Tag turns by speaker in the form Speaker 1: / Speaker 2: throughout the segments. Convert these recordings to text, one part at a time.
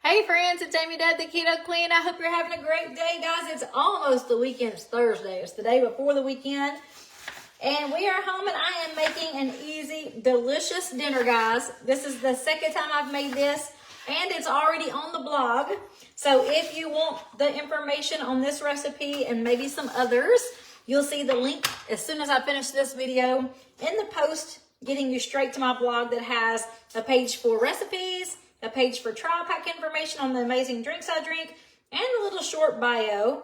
Speaker 1: Hey friends, it's Amy Dad, the Keto Queen. I hope you're having a great day, guys. It's almost the weekend. It's Thursday. It's the day before the weekend. And we are home and I am making an easy, delicious dinner, guys. This is the second time I've made this and it's already on the blog. So if you want the information on this recipe and maybe some others, you'll see the link as soon as I finish this video in the post, getting you straight to my blog that has a page for recipes, a page for trial pack information on the amazing drinks I drink, and a little short bio.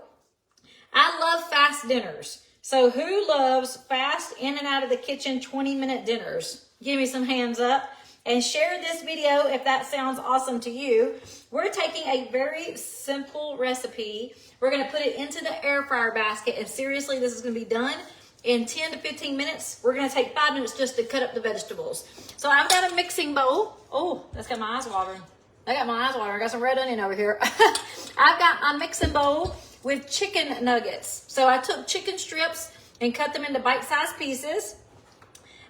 Speaker 1: I love fast dinners. So who loves fast in and out of the kitchen 20-minute dinners? Give me some hands up and share this video if that sounds awesome to you. We're taking a very simple recipe. We're going to put it into the air fryer basket, and seriously, this is going to be done in 10 to 15 minutes. We're going to take 5 minutes just to cut up the vegetables. So I've got a mixing bowl. Oh, that's got my eyes watering. I got some red onion over here. I've got my mixing bowl with chicken nuggets. So I took chicken strips and cut them into bite-sized pieces.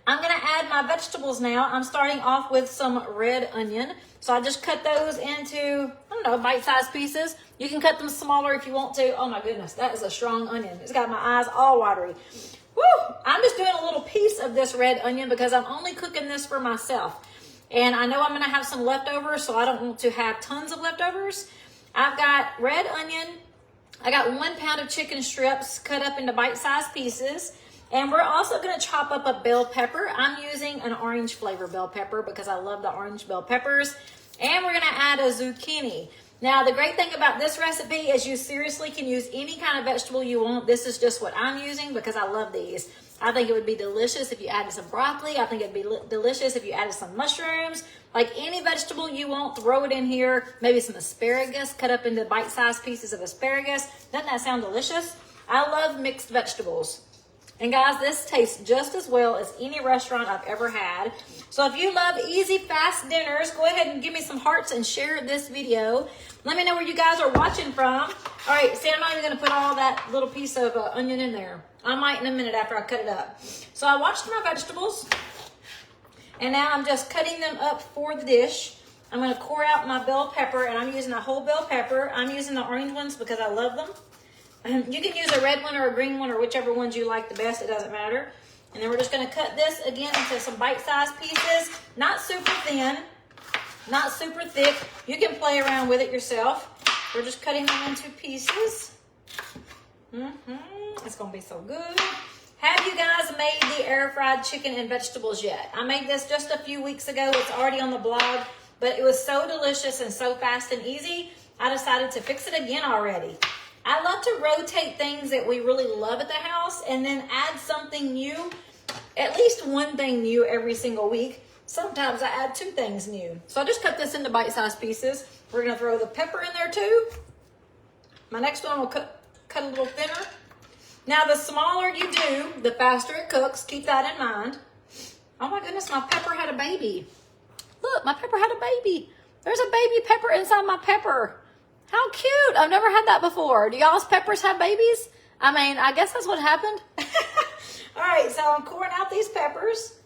Speaker 1: I'm going to add my vegetables now. I'm starting off with some red onion. So I just cut those into, bite-sized pieces. You can cut them smaller if you want to. Oh my goodness, that is a strong onion. It's got my eyes all watery. Woo! I'm just doing a little piece of this red onion because I'm only cooking this for myself. And I know I'm going to have some leftovers, so I don't want to have tons of leftovers. I've got red onion. I got 1 pound of chicken strips cut up into bite-sized pieces. And we're also going to chop up a bell pepper. I'm using an orange flavor bell pepper because I love the orange bell peppers. And we're going to add a zucchini. Now, the great thing about this recipe is you seriously can use any kind of vegetable you want. This is just what I'm using because I love these. I think it would be delicious if you added some broccoli. I think it'd be delicious if you added some mushrooms. Like any vegetable you want, throw it in here. Maybe some asparagus, cut up into bite-sized pieces of asparagus. Doesn't that sound delicious? I love mixed vegetables. And guys, this tastes just as well as any restaurant I've ever had. So if you love easy, fast dinners, go ahead and give me some hearts and share this video. Let me know where you guys are watching from. All right, see, I'm not even going to put all that little piece of onion in there. I might in a minute after I cut it up. So I washed my vegetables, and now I'm just cutting them up for the dish. I'm going to core out my bell pepper, and I'm using a whole bell pepper. I'm using the orange ones because I love them. You can use a red one or a green one or whichever ones you like the best. It doesn't matter. And then we're just going to cut this again into some bite-sized pieces. Not super thin, not super thick. You can play around with it yourself. We're just cutting them into pieces. It's going to be so good. Have you guys made the air-fried chicken and vegetables yet? I made this just a few weeks ago. It's already on the blog. But it was so delicious and so fast and easy, I decided to fix it again already. I love to rotate things that we really love at the house and then add something new, at least one thing new every single week. Sometimes I add 2 things new. So I just cut this into bite-sized pieces. We're going to throw the pepper in there too. My next one will cut a little thinner. Now, the smaller you do, the faster it cooks. Keep that in mind. Oh my goodness, my pepper had a baby. Look, my pepper had a baby. There's a baby pepper inside my pepper. How cute. I've never had that before. Do y'all's peppers have babies? I mean, I guess that's what happened. All right, so I'm coring out these peppers.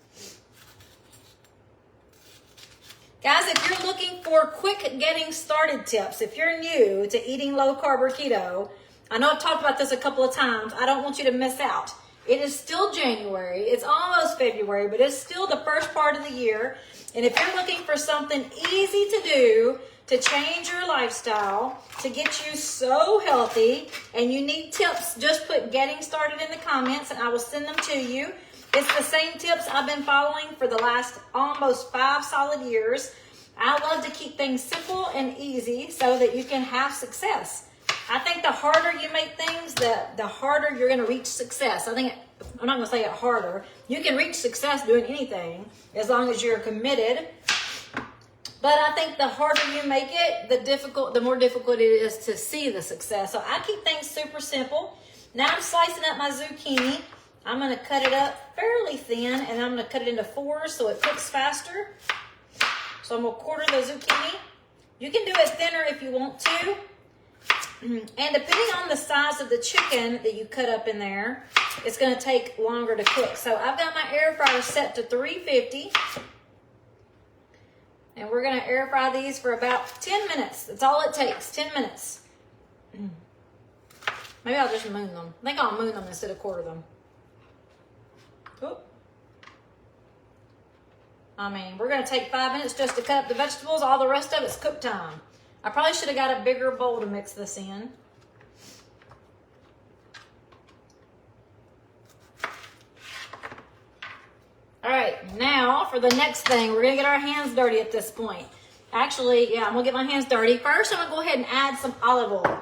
Speaker 1: Guys, if you're looking for quick getting started tips, if you're new to eating low carb or keto, I know I've talked about this a couple of times. I don't want you to miss out. It is still January. It's almost February, but it's still the first part of the year. And if you're looking for something easy to do to change your lifestyle, to get you so healthy, and you need tips, just put getting started in the comments and I will send them to you. It's the same tips I've been following for the last almost 5 solid years. I love to keep things simple and easy so that you can have success. I think the harder you make things, the harder you're going to reach success. I'm not going to say it harder. You can reach success doing anything as long as you're committed. But I think the harder you make it, the more difficult it is to see the success. So I keep things super simple. Now I'm slicing up my zucchini. I'm going to cut it up fairly thin, and I'm going to cut it into 4s so it cooks faster. So I'm going to quarter the zucchini. You can do it thinner if you want to. And depending on the size of the chicken that you cut up in there, it's going to take longer to cook. So I've got my air fryer set to 350. And we're gonna air fry these for about 10 minutes. That's all it takes, 10 minutes. Maybe I'll just moon them. I think I'll moon them instead of quarter them. Oop. I mean, we're gonna take 5 minutes just to cut up the vegetables. All the rest of it's cook time. I probably should have got a bigger bowl to mix this in. All right, now for the next thing, we're gonna get our hands dirty at this point. Actually, yeah, I'm gonna get my hands dirty. First, I'm gonna go ahead and add some olive oil.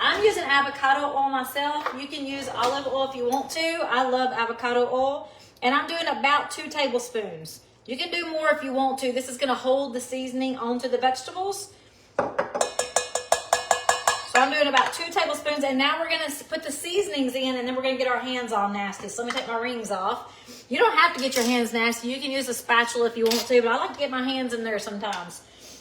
Speaker 1: I'm using avocado oil myself. You can use olive oil if you want to. I love avocado oil. And I'm doing about 2 tablespoons. You can do more if you want to. This is gonna hold the seasoning onto the vegetables. So I'm doing about 2 tablespoons, and now we're gonna put the seasonings in, and then we're gonna get our hands all nasty. So let me take my rings off. You don't have to get your hands nasty. You can use a spatula if you want to, but I like to get my hands in there sometimes.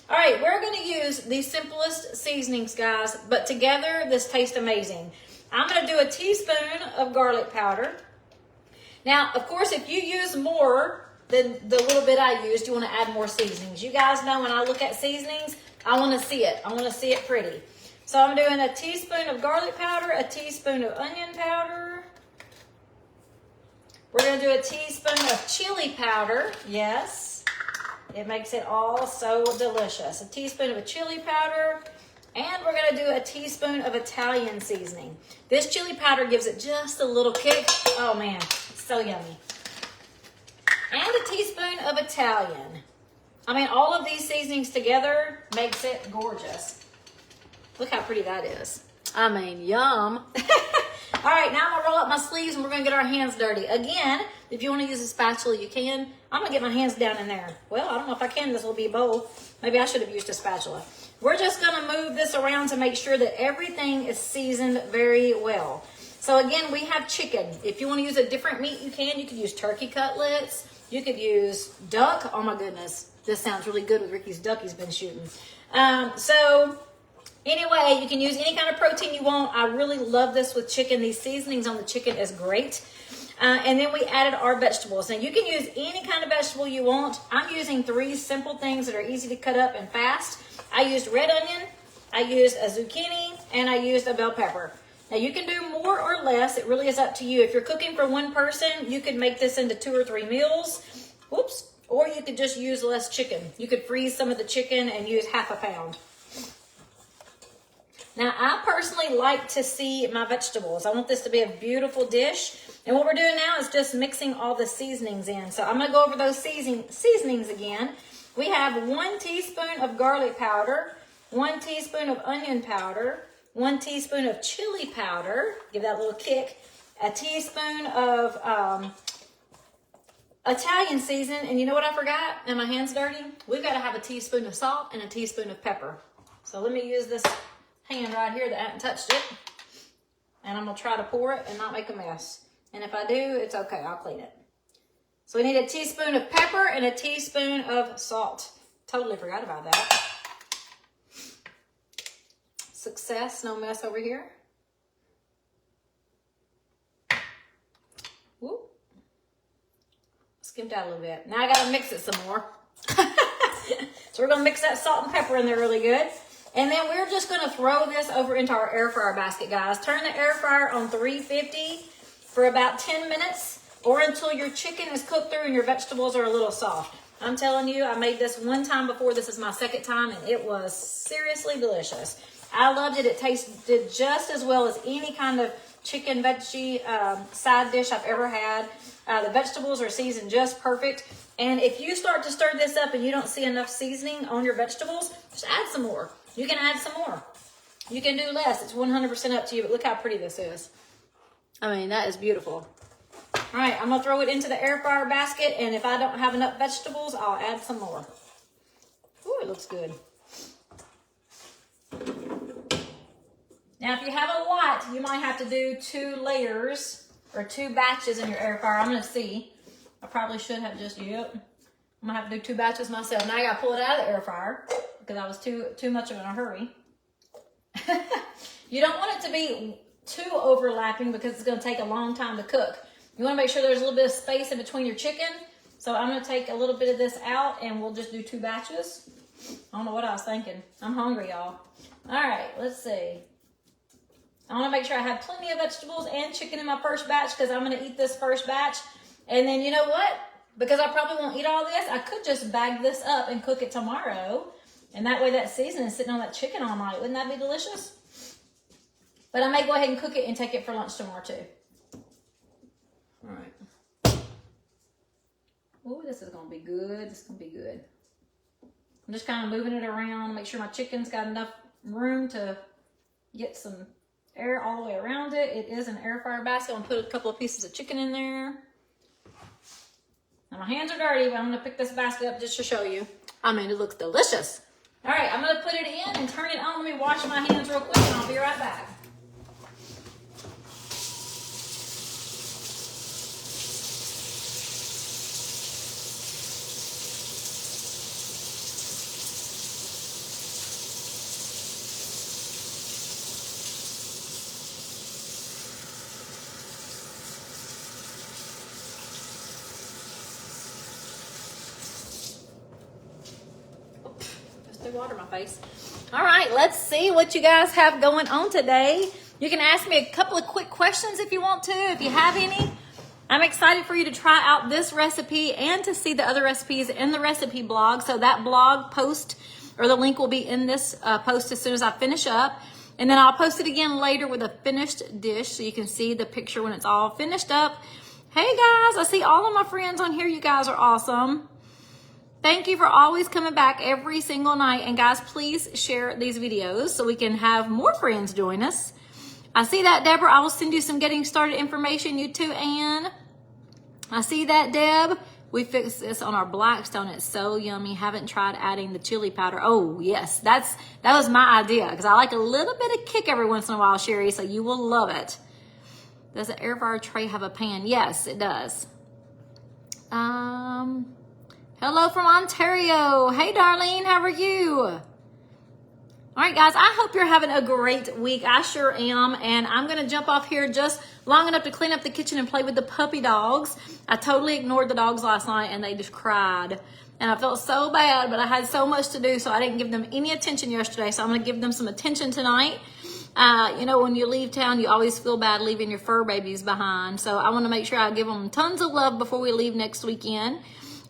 Speaker 1: All right, we're gonna use the simplest seasonings, guys, but together this tastes amazing. I'm gonna do a teaspoon of garlic powder. Now, of course, if you use more than the little bit I used, you wanna add more seasonings. You guys know when I look at seasonings, I wanna see it. I wanna see it pretty. So I'm doing a teaspoon of garlic powder, a teaspoon of onion powder. We're gonna do a teaspoon of chili powder, yes. It makes it all so delicious. A teaspoon of chili powder, and we're gonna do a teaspoon of Italian seasoning. This chili powder gives it just a little kick. Oh man, it's so yummy. And a teaspoon of Italian. I mean, all of these seasonings together makes it gorgeous. Look how pretty that is. I mean, yum. All right, now I'm gonna roll up my sleeves and we're gonna get our hands dirty. Again, if you wanna use a spatula, you can. I'm gonna get my hands down in there. Well, I don't know if I can, this will be a bowl. Maybe I should have used a spatula. We're just gonna move this around to make sure that everything is seasoned very well. So again, we have chicken. If you wanna use a different meat, you can. You could use turkey cutlets. You could use duck. Oh my goodness, this sounds really good with Ricky's duck he's been shooting. Anyway, you can use any kind of protein you want. I really love this with chicken. These seasonings on the chicken is great. And then we added our vegetables. Now, you can use any kind of vegetable you want. I'm using 3 simple things that are easy to cut up and fast. I used red onion, I used a zucchini, and I used a bell pepper. Now, you can do more or less. It really is up to you. If you're cooking for one person, you could make this into 2 or 3 meals. Whoops. Or you could just use less chicken. You could freeze some of the chicken and use half a pound. Now, I personally like to see my vegetables. I want this to be a beautiful dish. And what we're doing now is just mixing all the seasonings in. So I'm going to go over those seasonings again. We have 1 teaspoon of garlic powder, 1 teaspoon of onion powder, 1 teaspoon of chili powder. Give that a little kick. A teaspoon of Italian season. And you know what I forgot? And my hand's dirty? We've got to have a teaspoon of salt and a teaspoon of pepper. So let me use this hand right here that I haven't touched it, and I'm gonna try to pour it and not make a mess. And if I do, it's okay, I'll clean it. So we need a teaspoon of pepper and a teaspoon of salt. Totally forgot about that. Success, no mess over here. Whoop. Skimmed out a little bit. Now I gotta mix it some more. So we're gonna mix that salt and pepper in there really good. And then we're just gonna throw this over into our air fryer basket, guys. Turn the air fryer on 350 for about 10 minutes or until your chicken is cooked through and your vegetables are a little soft. I'm telling you, I made this one time before. This is my second time and it was seriously delicious. I loved it. It tasted just as well as any kind of chicken veggie side dish I've ever had. The vegetables are seasoned just perfect. And if you start to stir this up and you don't see enough seasoning on your vegetables, just add some more. You can add some more. You can do less. It's 100% up to you, but look how pretty this is. I mean, that is beautiful. All right, I'm gonna throw it into the air fryer basket, and if I don't have enough vegetables, I'll add some more. Ooh, it looks good. Now, if you have a lot, you might have to do 2 layers or 2 batches in your air fryer. I'm gonna see. I probably should have just, yep. I'm gonna have to do 2 batches myself. Now I gotta pull it out of the air fryer because I was too much of in a hurry. You don't want it to be too overlapping because it's gonna take a long time to cook. You wanna make sure there's a little bit of space in between your chicken. So I'm gonna take a little bit of this out and we'll just do 2 batches. I don't know what I was thinking. I'm hungry, y'all. All right, let's see. I want to make sure I have plenty of vegetables and chicken in my first batch because I'm going to eat this first batch. And then you know what? Because I probably won't eat all this, I could just bag this up and cook it tomorrow. And that way that seasoning is sitting on that chicken all night. Wouldn't that be delicious? But I may go ahead and cook it and take it for lunch tomorrow too. All right. Oh, this is going to be good. This is going to be good. I'm just kind of moving it around, make sure my chicken's got enough room to get some air all the way around it. It is an air fryer basket. I'm going to put a couple of pieces of chicken in there. Now my hands are dirty, but I'm going to pick this basket up just to show you. I mean, it looks delicious. All right, I'm going to put it in and turn it on. Let me wash my hands real quick and I'll be right back. Water in my face. All right, let's see what you guys have going on today. You can ask me a couple of quick questions if you want to, if you have any. I'm excited for you to try out this recipe and to see the other recipes in the recipe blog. So that blog post or the link will be in this post as soon as I finish up. And then I'll post it again later with a finished dish so you can see the picture when it's all finished up. Hey guys, I see all of my friends on here. You guys are awesome. Thank you for always coming back every single night. And guys, please share these videos so we can have more friends join us. I see that, Deborah. I will send you some getting started information. You too, Ann. I see that, Deb. We fixed this on our Blackstone. It's so yummy. Haven't tried adding the chili powder. Oh, yes. That was my idea because I like a little bit of kick every once in a while, Sherry, so you will love it. Does the air fryer tray have a pan? Yes, it does. Hello from Ontario. Hey, Darlene, how are you? All right, guys, I hope you're having a great week. I sure am, and I'm going to jump off here just long enough to clean up the kitchen and play with the puppy dogs. I totally ignored the dogs last night, and they just cried, and I felt so bad, but I had so much to do, so I didn't give them any attention yesterday, so I'm going to give them some attention tonight. You know, when you leave town, you always feel bad leaving your fur babies behind, so I want to make sure I give them tons of love before we leave next weekend.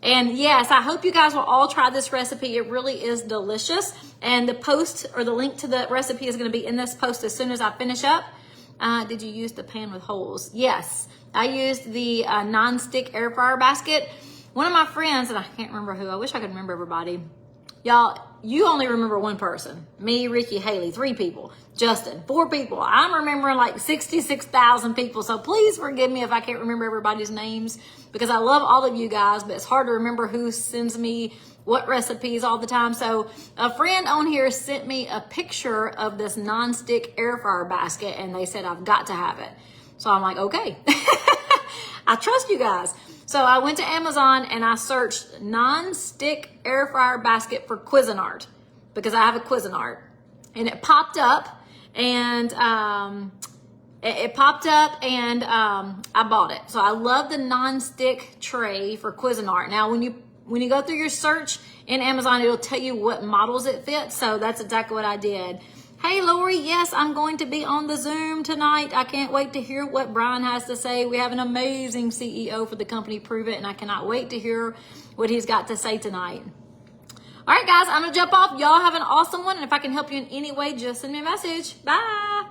Speaker 1: And yes, I hope you guys will all try this recipe. It really is delicious. And the post or the link to the recipe is going to be in this post as soon as I finish up. Did you use the pan with holes? Yes, I used the non-stick air fryer basket. One of my friends, and I can't remember who, I wish I could remember everybody. Y'all, you only remember one person. Me, Ricky, Haley, 3 people. Justin, 4 people. I'm remembering like 66,000 people. So please forgive me if I can't remember everybody's names because I love all of you guys, but it's hard to remember who sends me what recipes all the time. So a friend on here sent me a picture of this non-stick air fryer basket and they said, I've got to have it. So I'm like, okay, I trust you guys. So I went to Amazon and I searched non-stick air fryer basket for Cuisinart because I have a Cuisinart, and it popped up, and I bought it. So I love the non-stick tray for Cuisinart. Now when you go through your search in Amazon, it'll tell you what models it fits. So that's exactly what I did. Hey, Lori, yes, I'm going to be on the Zoom tonight. I can't wait to hear what Brian has to say. We have an amazing CEO for the company, Prove It, and I cannot wait to hear what he's got to say tonight. All right, guys, I'm going to jump off. Y'all have an awesome one, and if I can help you in any way, just send me a message. Bye.